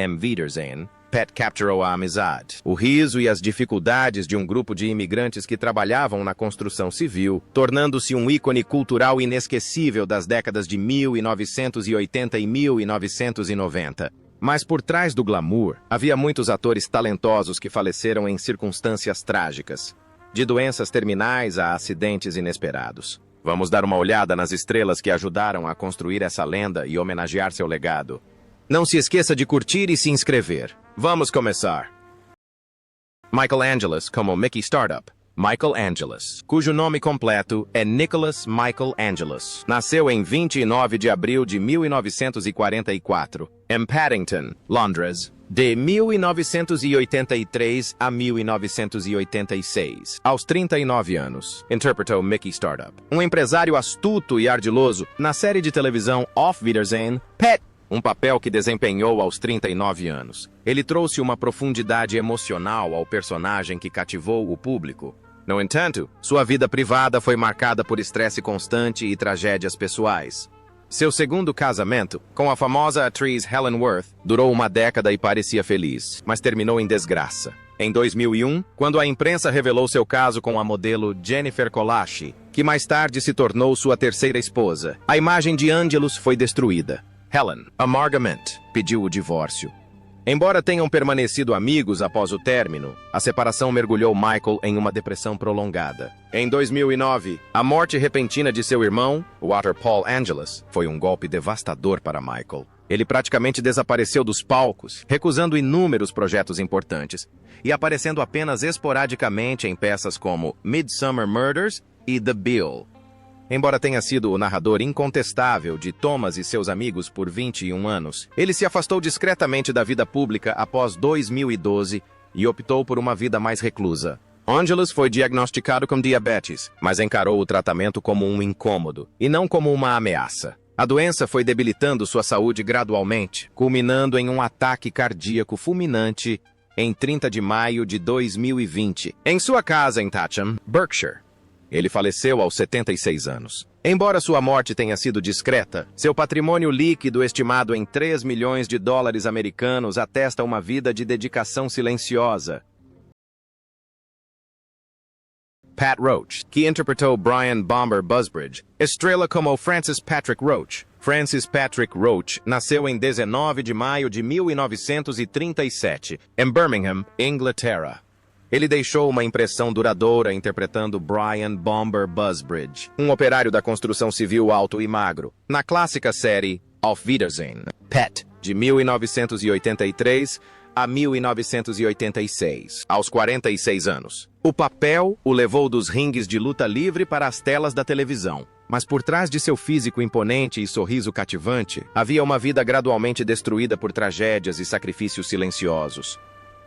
Wiedersehen, Pat capturou a amizade, o riso e as dificuldades de um grupo de imigrantes que trabalhavam na construção civil, tornando-se um ícone cultural inesquecível das décadas de 1980 e 1990. Mas por trás do glamour, havia muitos atores talentosos que faleceram em circunstâncias trágicas, de doenças terminais a acidentes inesperados. Vamos dar uma olhada nas estrelas que ajudaram a construir essa lenda e homenagear seu legado. Não se esqueça de curtir e se inscrever. Vamos começar! Michael Angelos como Mickey Startup. Michael Angelos, cujo nome completo é Nicholas Michael Angelos, nasceu em 29 de abril de 1944, em Paddington, Londres, de 1983 a 1986. Aos 39 anos, interpretou Mickey Startup. Um empresário astuto e ardiloso, na série de televisão Auf Wiedersehen, Pat, um papel que desempenhou aos 39 anos. Ele trouxe uma profundidade emocional ao personagem que cativou o público. No entanto, sua vida privada foi marcada por estresse constante e tragédias pessoais. Seu segundo casamento, com a famosa atriz Helen Worth, durou uma década e parecia feliz, mas terminou em desgraça. Em 2001, quando a imprensa revelou seu caso com a modelo Jennifer Kolashi, que mais tarde se tornou sua terceira esposa, a imagem de Angelos foi destruída. Helen, amargamente, pediu o divórcio. Embora tenham permanecido amigos após o término, a separação mergulhou Michael em uma depressão prolongada. Em 2009, a morte repentina de seu irmão, Walter Paul Angelos, foi um golpe devastador para Michael. Ele praticamente desapareceu dos palcos, recusando inúmeros projetos importantes e aparecendo apenas esporadicamente em peças como Midsummer Murders e The Bill. Embora tenha sido o narrador incontestável de Thomas e seus amigos por 21 anos, ele se afastou discretamente da vida pública após 2012 e optou por uma vida mais reclusa. Angelos foi diagnosticado com diabetes, mas encarou o tratamento como um incômodo e não como uma ameaça. A doença foi debilitando sua saúde gradualmente, culminando em um ataque cardíaco fulminante em 30 de maio de 2020, em sua casa em Thatcham, Berkshire. Ele faleceu aos 76 anos. Embora sua morte tenha sido discreta, seu patrimônio líquido estimado em 3 milhões de dólares americanos atesta uma vida de dedicação silenciosa. Pat Roach, que interpretou Brian Bomber Busbridge, estrela como Francis Patrick Roach. Francis Patrick Roach nasceu em 19 de maio de 1937, em Birmingham, Inglaterra. Ele deixou uma impressão duradoura interpretando Brian Bomber Busbridge, um operário da construção civil alto e magro, na clássica série Auf Wiedersehen, Pat, de 1983 a 1986, aos 46 anos. O papel o levou dos ringues de luta livre para as telas da televisão, mas por trás de seu físico imponente e sorriso cativante, havia uma vida gradualmente destruída por tragédias e sacrifícios silenciosos.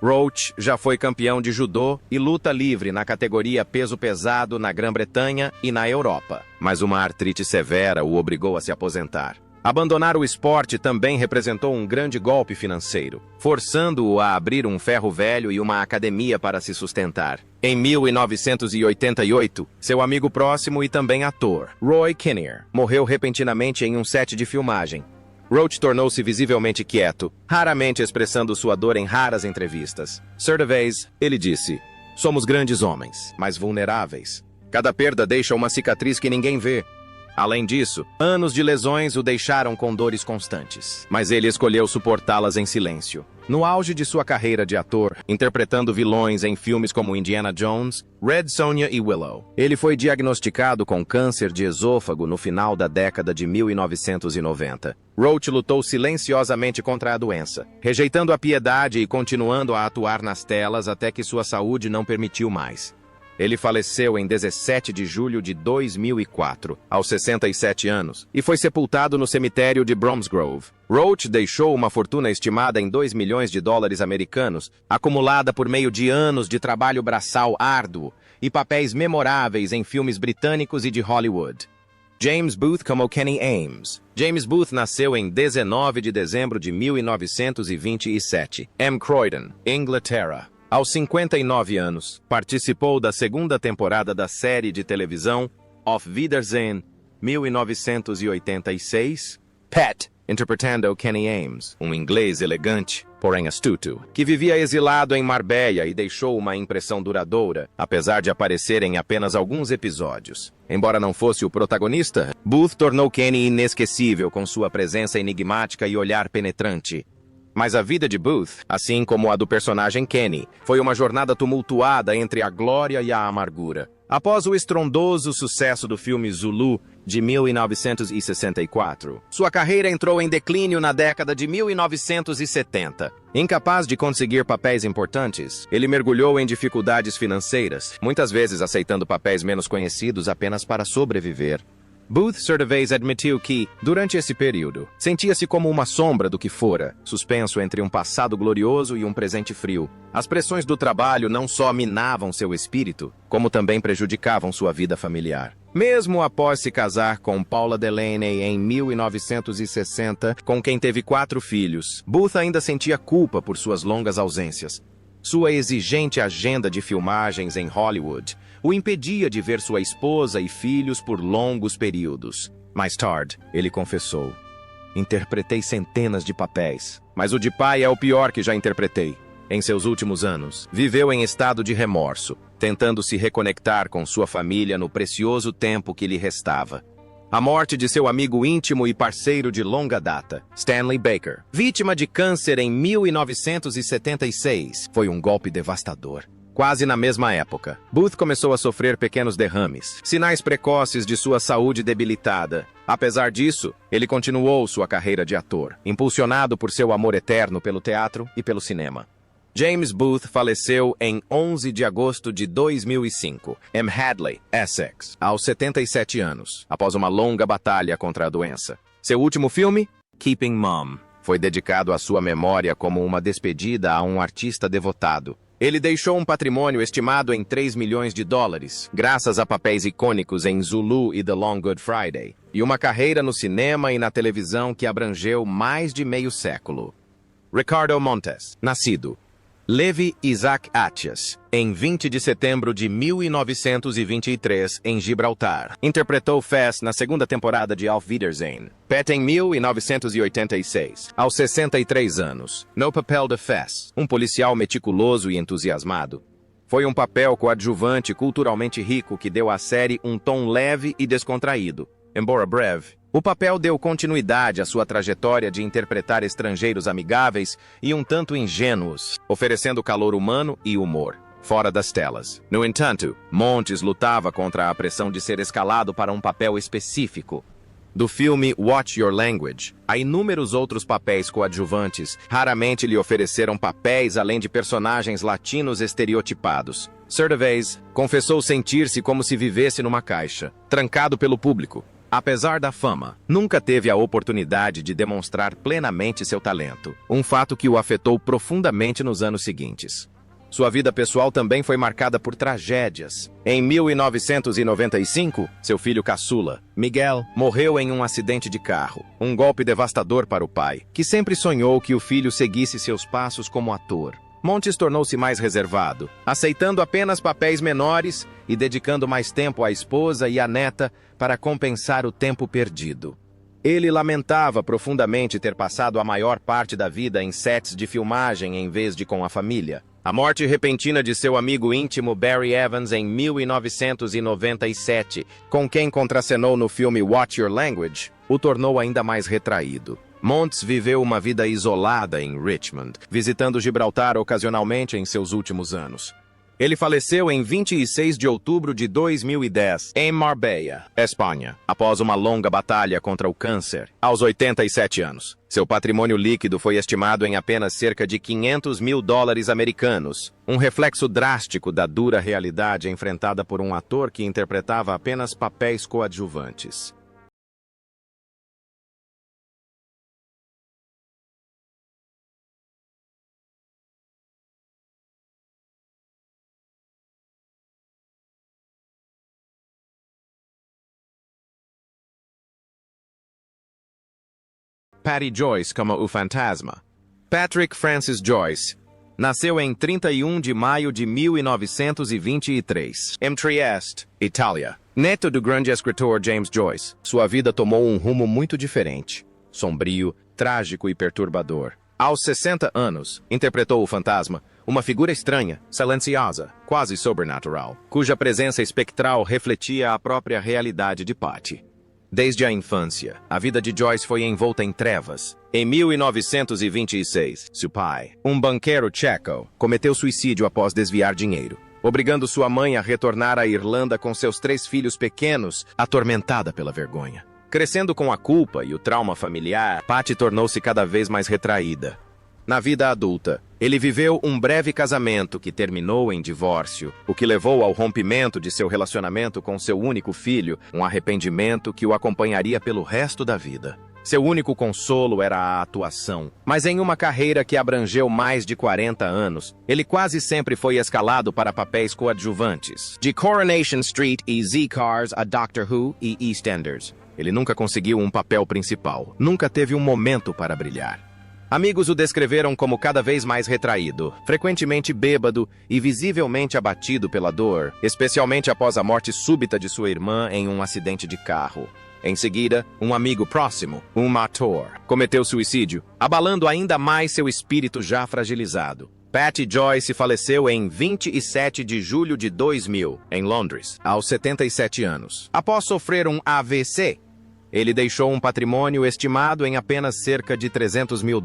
Roach já foi campeão de judô e luta livre na categoria peso pesado na Grã-Bretanha e na Europa, mas uma artrite severa o obrigou a se aposentar. Abandonar o esporte também representou um grande golpe financeiro, forçando-o a abrir um ferro velho e uma academia para se sustentar. Em 1988, seu amigo próximo e também ator, Roy Kinnear, morreu repentinamente em um set de filmagem. Roach tornou-se visivelmente quieto, raramente expressando sua dor em raras entrevistas. Certa vez, ele disse: "Somos grandes homens, mas vulneráveis. Cada perda deixa uma cicatriz que ninguém vê." Além disso, anos de lesões o deixaram com dores constantes, mas ele escolheu suportá-las em silêncio. No auge de sua carreira de ator, interpretando vilões em filmes como Indiana Jones, Red Sonja e Willow, ele foi diagnosticado com câncer de esôfago no final da década de 1990. Roach lutou silenciosamente contra a doença, rejeitando a piedade e continuando a atuar nas telas até que sua saúde não permitiu mais. Ele faleceu em 17 de julho de 2004, aos 67 anos, e foi sepultado no cemitério de Bromsgrove. Roach deixou uma fortuna estimada em 2 milhões de dólares americanos, acumulada por meio de anos de trabalho braçal árduo e papéis memoráveis em filmes britânicos e de Hollywood. James Booth como Kenny Ames. James Booth nasceu em 19 de dezembro de 1927, em Croydon, Inglaterra. Aos 59 anos, participou da segunda temporada da série de televisão Auf Wiedersehen, 1986, Pat, interpretando Kenny Ames, um inglês elegante, porém astuto, que vivia exilado em Marbella e deixou uma impressão duradoura, apesar de aparecer em apenas alguns episódios. Embora não fosse o protagonista, Booth tornou Kenny inesquecível com sua presença enigmática e olhar penetrante. Mas a vida de Booth, assim como a do personagem Kenny, foi uma jornada tumultuada entre a glória e a amargura. Após o estrondoso sucesso do filme Zulu, de 1964, sua carreira entrou em declínio na década de 1970. Incapaz de conseguir papéis importantes, ele mergulhou em dificuldades financeiras, muitas vezes aceitando papéis menos conhecidos apenas para sobreviver. Booth certa vez admitiu que, durante esse período, sentia-se como uma sombra do que fora, suspenso entre um passado glorioso e um presente frio. As pressões do trabalho não só minavam seu espírito, como também prejudicavam sua vida familiar. Mesmo após se casar com Paula Delaney em 1960, com quem teve 4 filhos, Booth ainda sentia culpa por suas longas ausências. Sua exigente agenda de filmagens em Hollywood o impedia de ver sua esposa e filhos por longos períodos. Mais tarde, ele confessou: "Interpretei centenas de papéis, mas o de pai é o pior que já interpretei." Em seus últimos anos, viveu em estado de remorso, tentando se reconectar com sua família no precioso tempo que lhe restava. A morte de seu amigo íntimo e parceiro de longa data, Stanley Baker, vítima de câncer em 1976, foi um golpe devastador. Quase na mesma época, Booth começou a sofrer pequenos derrames, sinais precoces de sua saúde debilitada. Apesar disso, ele continuou sua carreira de ator, impulsionado por seu amor eterno pelo teatro e pelo cinema. James Booth faleceu em 11 de agosto de 2005, em Hadley, Essex, aos 77 anos, após uma longa batalha contra a doença. Seu último filme, Keeping Mum, foi dedicado à sua memória como uma despedida a um artista devotado. Ele deixou um patrimônio estimado em $3 milhões, graças a papéis icônicos em Zulu e The Long Good Friday, e uma carreira no cinema e na televisão que abrangeu mais de meio século. Ricardo Montes, nascido Levi Isaac Attias, em 20 de setembro de 1923, em Gibraltar. Interpretou Fess na segunda temporada de Auf Wiedersehen. Pat em 1986, aos 63 anos, no papel de Fess, um policial meticuloso e entusiasmado. Foi um papel coadjuvante culturalmente rico que deu à série um tom leve e descontraído. Embora breve, o papel deu continuidade à sua trajetória de interpretar estrangeiros amigáveis e um tanto ingênuos, oferecendo calor humano e humor, fora das telas. No entanto, Montes lutava contra a pressão de ser escalado para um papel específico. Do filme Watch Your Language, a inúmeros outros papéis coadjuvantes raramente lhe ofereceram papéis além de personagens latinos estereotipados. Certa vez, confessou sentir-se como se vivesse numa caixa, trancado pelo público. Apesar da fama, nunca teve a oportunidade de demonstrar plenamente seu talento, um fato que o afetou profundamente nos anos seguintes. Sua vida pessoal também foi marcada por tragédias. Em 1995, seu filho caçula, Miguel, morreu em um acidente de carro, um golpe devastador para o pai, que sempre sonhou que o filho seguisse seus passos como ator. Montes tornou-se mais reservado, aceitando apenas papéis menores e dedicando mais tempo à esposa e à neta para compensar o tempo perdido. Ele lamentava profundamente ter passado a maior parte da vida em sets de filmagem em vez de com a família. A morte repentina de seu amigo íntimo Barry Evans em 1997, com quem contracenou no filme Watch Your Language, o tornou ainda mais retraído. Montes viveu uma vida isolada em Richmond, visitando Gibraltar ocasionalmente em seus últimos anos. Ele faleceu em 26 de outubro de 2010, em Marbella, Espanha, após uma longa batalha contra o câncer, aos 87 anos. Seu patrimônio líquido foi estimado em apenas cerca de $500 mil americanos, um reflexo drástico da dura realidade enfrentada por um ator que interpretava apenas papéis coadjuvantes. Patty Joyce como o fantasma. Patrick Francis Joyce nasceu em 31 de maio de 1923, em Trieste, Itália. Neto do grande escritor James Joyce, sua vida tomou um rumo muito diferente. sombrio, trágico e perturbador. Aos 60 anos, interpretou o fantasma, uma figura estranha, silenciosa, quase sobrenatural, cuja presença espectral refletia a própria realidade de Patty. Desde a infância, a vida de Joyce foi envolta em trevas. Em 1926, seu pai, um banqueiro tcheco, cometeu suicídio após desviar dinheiro, obrigando sua mãe a retornar à Irlanda com seus 3 filhos pequenos, atormentada pela vergonha. Crescendo com a culpa e o trauma familiar, Patty tornou-se cada vez mais retraída. Na vida adulta, ele viveu um breve casamento que terminou em divórcio, o que levou ao rompimento de seu relacionamento com seu único filho, um arrependimento que o acompanharia pelo resto da vida. Seu único consolo era a atuação, mas em uma carreira que abrangeu mais de 40 anos, ele quase sempre foi escalado para papéis coadjuvantes, de Coronation Street e Z-Cars a Doctor Who e EastEnders. Ele nunca conseguiu um papel principal, nunca teve um momento para brilhar. Amigos o descreveram como cada vez mais retraído, frequentemente bêbado e visivelmente abatido pela dor, especialmente após a morte súbita de sua irmã em um acidente de carro. Em seguida, um amigo próximo, um ator, cometeu suicídio, abalando ainda mais seu espírito já fragilizado. Patty Joyce faleceu em 27 de julho de 2000, em Londres, aos 77 anos. Após sofrer um AVC, ele deixou um patrimônio estimado em apenas cerca de $300 mil,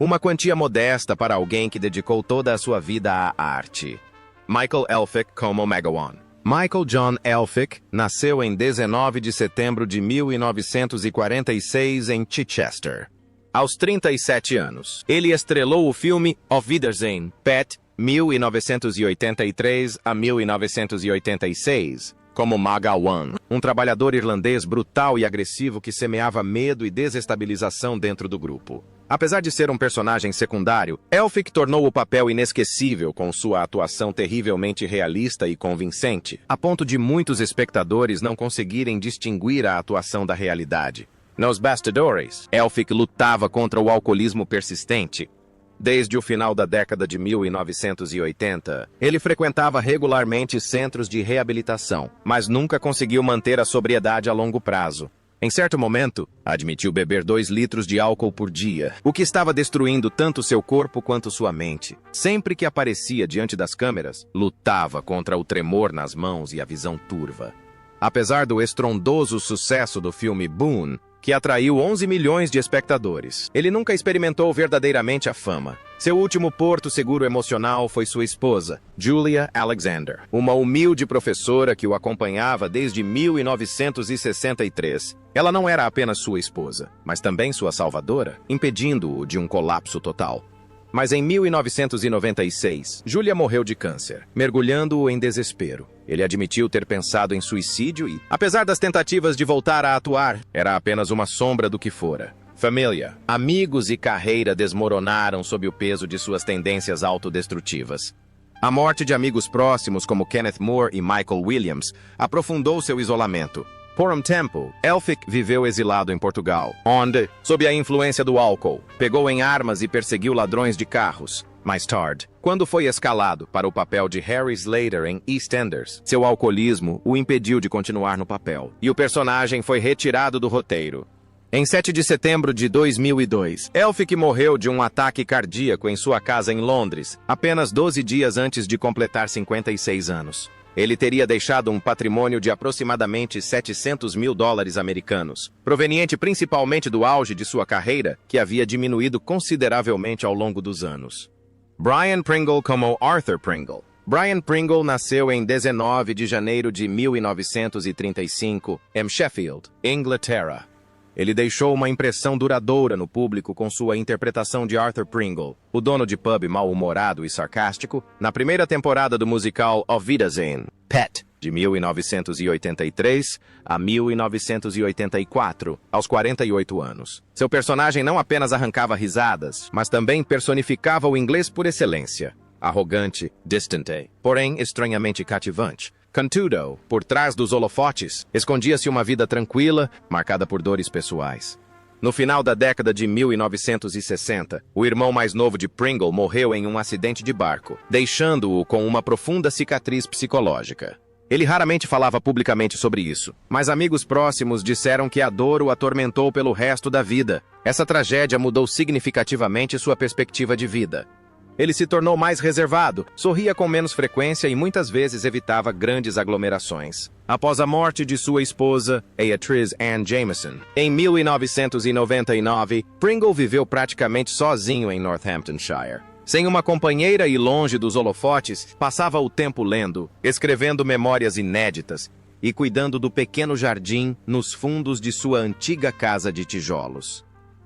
uma quantia modesta para alguém que dedicou toda a sua vida à arte. Michael Elphick como Megawan. Michael John Elphick nasceu em 19 de setembro de 1946 em Chichester. Aos 37 anos, ele estrelou o filme Auf Wiedersehen, Pat, 1983 a 1986, como Megawan, um trabalhador irlandês brutal e agressivo que semeava medo e desestabilização dentro do grupo. Apesar de ser um personagem secundário, Elphick tornou o papel inesquecível com sua atuação terrivelmente realista e convincente, a ponto de muitos espectadores não conseguirem distinguir a atuação da realidade. Nos bastidores, Elphick lutava contra o alcoolismo persistente. Desde o final da década de 1980, ele frequentava regularmente centros de reabilitação, mas nunca conseguiu manter a sobriedade a longo prazo. Em certo momento, admitiu beber 2 litros de álcool por dia, o que estava destruindo tanto seu corpo quanto sua mente. Sempre que aparecia diante das câmeras, lutava contra o tremor nas mãos e a visão turva. Apesar do estrondoso sucesso do filme Boone, que atraiu 11 milhões de espectadores, ele nunca experimentou verdadeiramente a fama. Seu último porto seguro emocional foi sua esposa, Julia Alexander, uma humilde professora que o acompanhava desde 1963. Ela não era apenas sua esposa, mas também sua salvadora, impedindo-o de um colapso total. Mas em 1996, Julia morreu de câncer, mergulhando-o em desespero. Ele admitiu ter pensado em suicídio e, apesar das tentativas de voltar a atuar, era apenas uma sombra do que fora. Família, amigos e carreira desmoronaram sob o peso de suas tendências autodestrutivas. A morte de amigos próximos como Kenneth Moore e Michael Williams aprofundou seu isolamento. Por um tempo, Elphick viveu exilado em Portugal, onde, sob a influência do álcool, pegou em armas e perseguiu ladrões de carros. Mais tarde, quando foi escalado para o papel de Harry Slater em EastEnders, seu alcoolismo o impediu de continuar no papel, e o personagem foi retirado do roteiro. Em 7 de setembro de 2002, Elphick morreu de um ataque cardíaco em sua casa em Londres, apenas 12 dias antes de completar 56 anos. Ele teria deixado um patrimônio de aproximadamente $700 mil americanos, proveniente principalmente do auge de sua carreira, que havia diminuído consideravelmente ao longo dos anos. Brian Pringle como Arthur Pringle. Brian Pringle nasceu em 19 de janeiro de 1935, em Sheffield, Inglaterra. Ele deixou uma impressão duradoura no público com sua interpretação de Arthur Pringle, o dono de pub mal-humorado e sarcástico, na primeira temporada do musical Auf Wiedersehen, Pat, de 1983 a 1984, aos 48 anos. Seu personagem não apenas arrancava risadas, mas também personificava o inglês por excelência. Arrogante, distante, porém estranhamente cativante. Contudo, por trás dos holofotes, escondia-se uma vida tranquila, marcada por dores pessoais. No final da década de 1960, o irmão mais novo de Pringle morreu em um acidente de barco, deixando-o com uma profunda cicatriz psicológica. Ele raramente falava publicamente sobre isso, mas amigos próximos disseram que a dor o atormentou pelo resto da vida. Essa tragédia mudou significativamente sua perspectiva de vida. Ele se tornou mais reservado, sorria com menos frequência e muitas vezes evitava grandes aglomerações. Após a morte de sua esposa, Beatrice Ann Jameson, em 1999, Pringle viveu praticamente sozinho em Northamptonshire. Sem uma companheira e longe dos holofotes, passava o tempo lendo, escrevendo memórias inéditas e cuidando do pequeno jardim nos fundos de sua antiga casa de tijolos.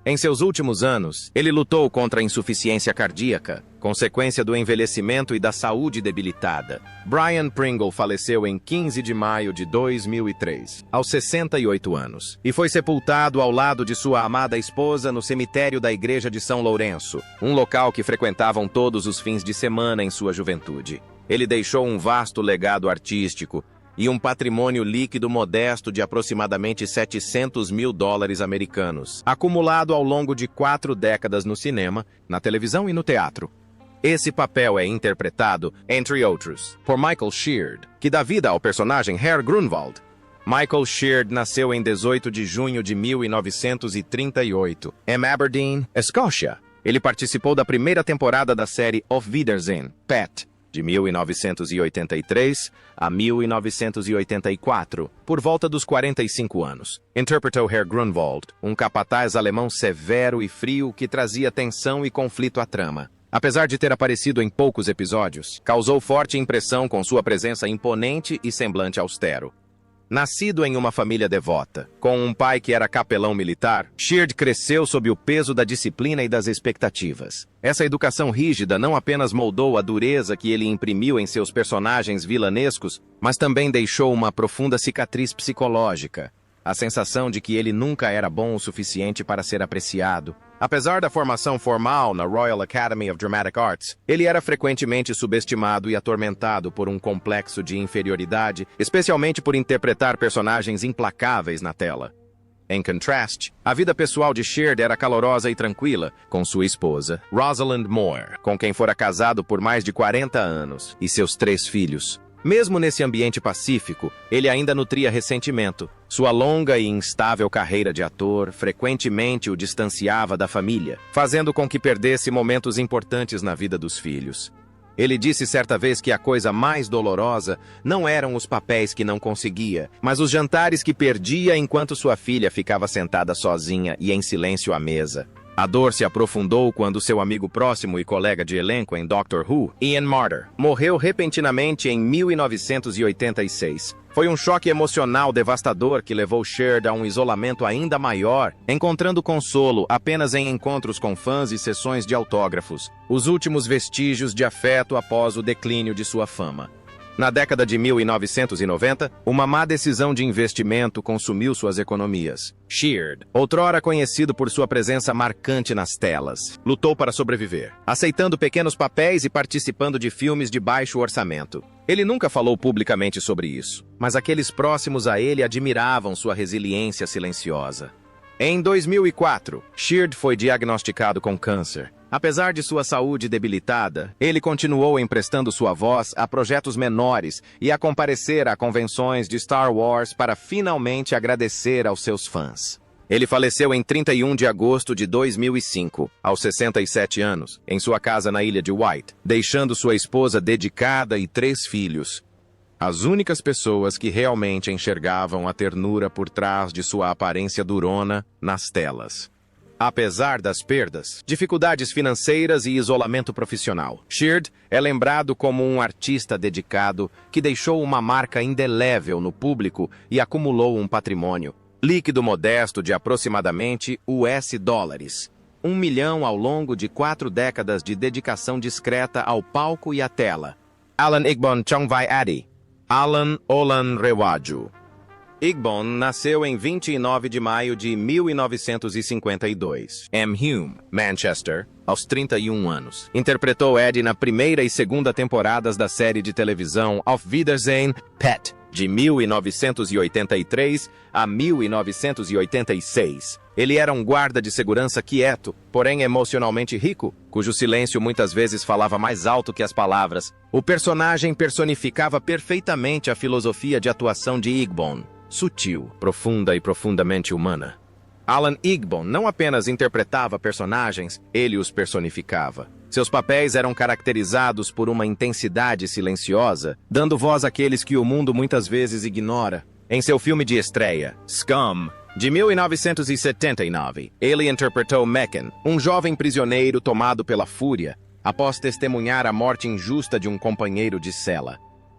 Em seus últimos anos, ele lutou contra a insuficiência cardíaca, consequência do envelhecimento e da saúde debilitada. Brian Pringle faleceu em 15 de maio de 2003, aos 68 anos, e foi sepultado ao lado de sua amada esposa no cemitério da Igreja de São Lourenço, um local que frequentavam todos os fins de semana em sua juventude. Ele deixou um vasto legado artístico e um patrimônio líquido modesto de aproximadamente US$ 700 mil americanos, acumulado ao longo de 4 décadas no cinema, na televisão e no teatro. Esse papel é interpretado, entre outros, por Michael Sheard, que dá vida ao personagem Herr Grunwald. Michael Sheard nasceu em 18 de junho de 1938, em Aberdeen, Escócia. Ele participou da primeira temporada da série Auf Wiedersehen, Pat, de 1983 a 1984, por volta dos 45 anos. Interpretou Herr Grunwald, um capataz alemão severo e frio que trazia tensão e conflito à trama. Apesar de ter aparecido em poucos episódios, causou forte impressão com sua presença imponente e semblante austero. Nascido em uma família devota, com um pai que era capelão militar, Sheard cresceu sob o peso da disciplina e das expectativas. Essa educação rígida não apenas moldou a dureza que ele imprimiu em seus personagens vilanescos, mas também deixou uma profunda cicatriz psicológica, a sensação de que ele nunca era bom o suficiente para ser apreciado. Apesar da formação formal na Royal Academy of Dramatic Arts, ele era frequentemente subestimado e atormentado por um complexo de inferioridade, especialmente por interpretar personagens implacáveis na tela. Em contraste, a vida pessoal de Sheard era calorosa e tranquila, com sua esposa, Rosalind Moore, com quem fora casado por mais de 40 anos, e seus 3 filhos. Mesmo nesse ambiente pacífico, ele ainda nutria ressentimento. Sua longa e instável carreira de ator frequentemente o distanciava da família, fazendo com que perdesse momentos importantes na vida dos filhos. Ele disse certa vez que a coisa mais dolorosa não eram os papéis que não conseguia, mas os jantares que perdia enquanto sua filha ficava sentada sozinha e em silêncio à mesa. A dor se aprofundou quando seu amigo próximo e colega de elenco em Doctor Who, Ian Marter, morreu repentinamente em 1986. Foi um choque emocional devastador que levou Sheard a um isolamento ainda maior, encontrando consolo apenas em encontros com fãs e sessões de autógrafos, os últimos vestígios de afeto após o declínio de sua fama. Na década de 1990, uma má decisão de investimento consumiu suas economias. Sheard, outrora conhecido por sua presença marcante nas telas, lutou para sobreviver, aceitando pequenos papéis e participando de filmes de baixo orçamento. Ele nunca falou publicamente sobre isso, mas aqueles próximos a ele admiravam sua resiliência silenciosa. Em 2004, Sheard foi diagnosticado com câncer. Apesar de sua saúde debilitada, ele continuou emprestando sua voz a projetos menores e a comparecer a convenções de Star Wars para finalmente agradecer aos seus fãs. Ele faleceu em 31 de agosto de 2005, aos 67 anos, em sua casa na ilha de Wight, deixando sua esposa dedicada e 3 filhos. As únicas pessoas que realmente enxergavam a ternura por trás de sua aparência durona nas telas. Apesar das perdas, dificuldades financeiras e isolamento profissional, Sheard é lembrado como um artista dedicado que deixou uma marca indelével no público e acumulou um patrimônio líquido modesto de aproximadamente US$ 1 milhão ao longo de 4 décadas de dedicação discreta ao palco e à tela. Alan Igbon Chongvai Adi. Alan Olan Rewaju. Igbon nasceu em 29 de maio de 1952, em Hume, Manchester, aos 31 anos. Interpretou Eddie na primeira e segunda temporadas da série de televisão Auf Wiedersehen, Pet, de 1983 a 1986. Ele era um guarda de segurança quieto, porém emocionalmente rico, cujo silêncio muitas vezes falava mais alto que as palavras. O personagem personificava perfeitamente a filosofia de atuação de Igbon, sutil, profunda e profundamente humana. Alan Igbon não apenas interpretava personagens, ele os personificava. Seus papéis eram caracterizados por uma intensidade silenciosa, dando voz àqueles que o mundo muitas vezes ignora. Em seu filme de estreia, Scum, de 1979, ele interpretou Mecken, um jovem prisioneiro tomado pela fúria, após testemunhar a morte injusta de um companheiro de cela.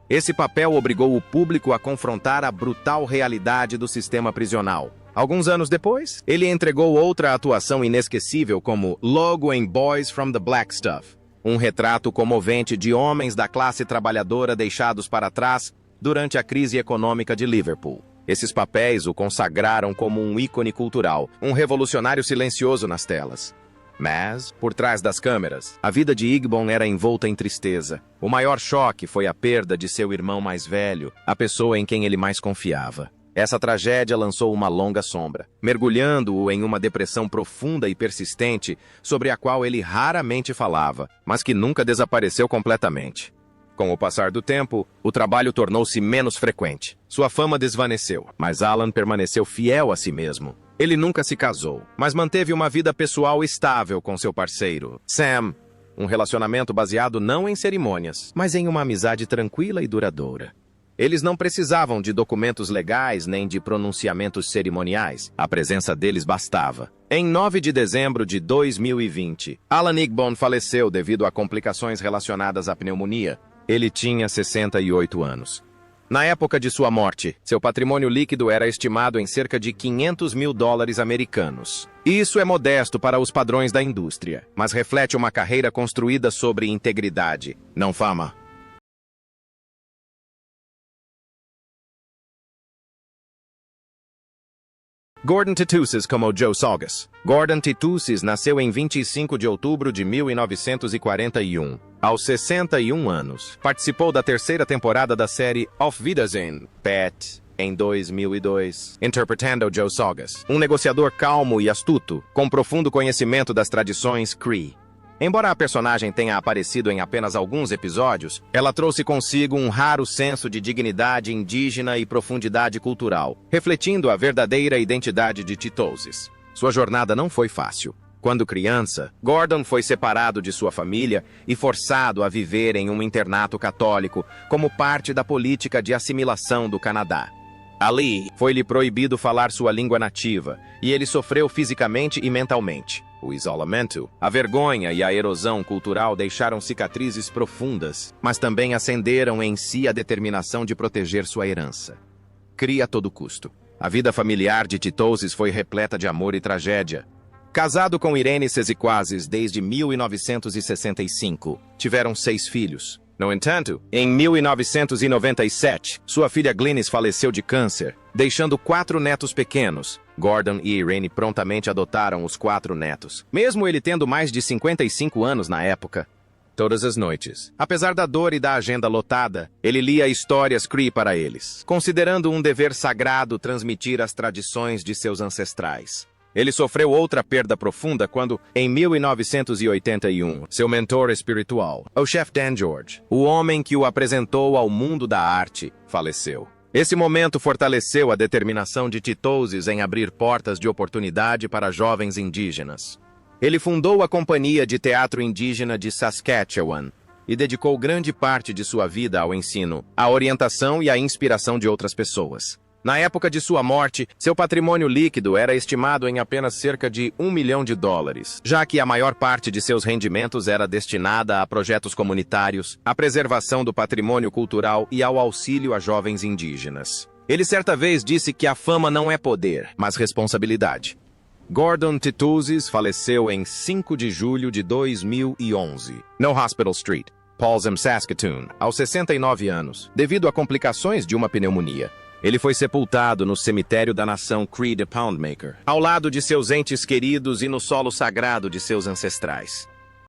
Esse papel obrigou o público a confrontar a brutal realidade do sistema prisional. Alguns anos depois, ele entregou outra atuação inesquecível como Logo em Boys from the Black Stuff, um retrato comovente de homens da classe trabalhadora deixados para trás durante a crise econômica de Liverpool. Esses papéis o consagraram como um ícone cultural, um revolucionário silencioso nas telas. Mas, por trás das câmeras, a vida de Igbon era envolta em tristeza. O maior choque foi a perda de seu irmão mais velho, a pessoa em quem ele mais confiava. Essa tragédia lançou uma longa sombra, mergulhando-o em uma depressão profunda e persistente sobre a qual ele raramente falava, mas que nunca desapareceu completamente. Com o passar do tempo, o trabalho tornou-se menos frequente. Sua fama desvaneceu, mas Alan permaneceu fiel a si mesmo. Ele nunca se casou, mas manteve uma vida pessoal estável com seu parceiro, Sam. Um relacionamento baseado não em cerimônias, mas em uma amizade tranquila e duradoura. Eles não precisavam de documentos legais nem de pronunciamentos cerimoniais. A presença deles bastava. Em 9 de dezembro de 2020, Alan Igbon faleceu devido a complicações relacionadas à pneumonia. Ele tinha 68 anos. Na época de sua morte, seu patrimônio líquido era estimado em cerca de $500 mil americanos. Isso é modesto para os padrões da indústria, mas reflete uma carreira construída sobre integridade, não fama. Gordon Titusis como Joe Saugus. Gordon Titusis nasceu em 25 de outubro de 1941. Aos 61 anos, participou da terceira temporada da série Auf Wiedersehen, Pet, em 2002, interpretando Joe Saugus, um negociador calmo e astuto, com profundo conhecimento das tradições Cree. Embora a personagem tenha aparecido em apenas alguns episódios, ela trouxe consigo um raro senso de dignidade indígena e profundidade cultural, refletindo a verdadeira identidade de Titusis. Sua jornada não foi fácil. Quando criança, Gordon foi separado de sua família e forçado a viver em um internato católico como parte da política de assimilação do Canadá. Ali, foi-lhe proibido falar sua língua nativa, e ele sofreu fisicamente e mentalmente. O isolamento, a vergonha e a erosão cultural deixaram cicatrizes profundas, mas também acenderam em si a determinação de proteger sua herança. Cria a todo custo. A vida familiar de Titusis foi repleta de amor e tragédia. Casado com Irene Seziquazes desde 1965, tiveram 6 filhos. No entanto, em 1997, sua filha Glynis faleceu de câncer, deixando 4 netos pequenos. Gordon e Irene prontamente adotaram os 4 netos, mesmo ele tendo mais de 55 anos na época. Todas as noites, apesar da dor e da agenda lotada, ele lia histórias Cree para eles, considerando um dever sagrado transmitir as tradições de seus ancestrais. Ele sofreu outra perda profunda quando, em 1981, seu mentor espiritual, o chefe Dan George, o homem que o apresentou ao mundo da arte, faleceu. Esse momento fortaleceu a determinação de Titusis em abrir portas de oportunidade para jovens indígenas. Ele fundou a Companhia de Teatro Indígena de Saskatchewan e dedicou grande parte de sua vida ao ensino, à orientação e à inspiração de outras pessoas. Na época de sua morte, seu patrimônio líquido era estimado em apenas cerca de $1 milhão, já que a maior parte de seus rendimentos era destinada a projetos comunitários, à preservação do patrimônio cultural e ao auxílio a jovens indígenas. Ele certa vez disse que a fama não é poder, mas responsabilidade. Gordon Titusis faleceu em 5 de julho de 2011, no Hospital Street, Paulsam, Saskatoon, aos 69 anos, devido a complicações de uma pneumonia. Ele foi sepultado no cemitério da nação Cree de Poundmaker, ao lado de seus entes queridos e no solo sagrado de seus ancestrais.